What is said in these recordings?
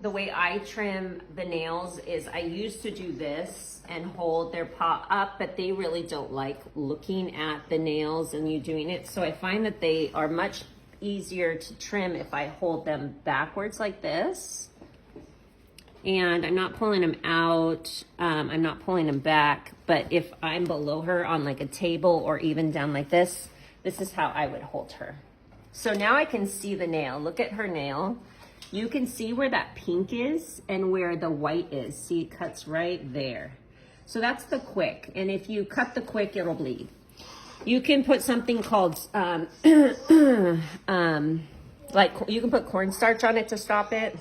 the way I trim the nails is I used to do this and hold their paw up, but they really don't like looking at the nails and you doing it. So I find that they are much easier to trim if I hold them backwards like this. And I'm not pulling them out, I'm not pulling them back, but if I'm below her on like a table or even down like this is how I would hold her. So now I can see the nail. Look at her nail. You can see where that pink is and where the white is. See, it cuts right there. So that's the quick. And if you cut the quick, it'll bleed. You can put something called, like you can put cornstarch on it to stop it.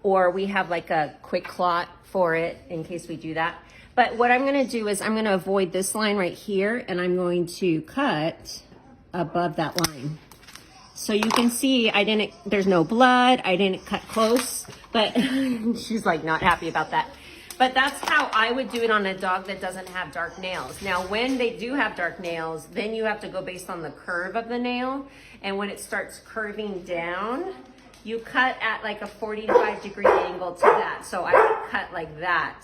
Or we have like a quick clot for it in case we do that. But what I'm gonna do is I'm gonna avoid this line right here and I'm going to cut above that line. So you can see there's no blood, I didn't cut close, but she's like not happy about that. But that's how I would do it on a dog that doesn't have dark nails. Now, when they do have dark nails, then you have to go based on the curve of the nail. And when it starts curving down, you cut at like a 45-degree angle to that. So I would cut like that.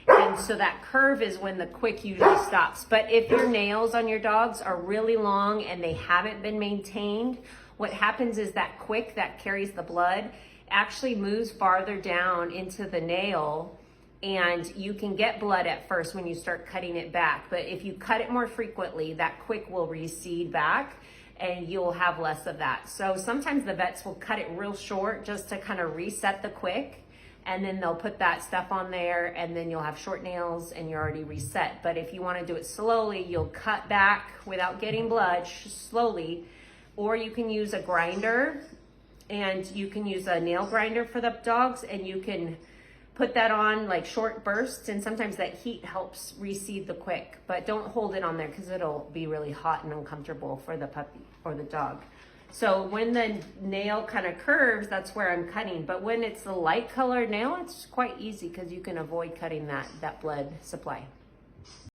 And so that curve is when the quick usually stops. But if your nails on your dogs are really long and they haven't been maintained, what happens is that quick that carries the blood actually moves farther down into the nail, and you can get blood at first when you start cutting it back. But if you cut it more frequently, that quick will recede back and you'll have less of that. So sometimes the vets will cut it real short just to kind of reset the quick, and then they'll put that stuff on there, and then you'll have short nails and you're already reset. But if you want to do it slowly, you'll cut back without getting blood slowly, or you can use a grinder, and you can use a nail grinder for the dogs, and you can put that on like short bursts, and sometimes that heat helps recede the quick. But don't hold it on there because it'll be really hot and uncomfortable for the puppy or the dog. So when the nail kind of curves, that's where I'm cutting. But when it's the light colored nail, it's quite easy because you can avoid cutting that blood supply.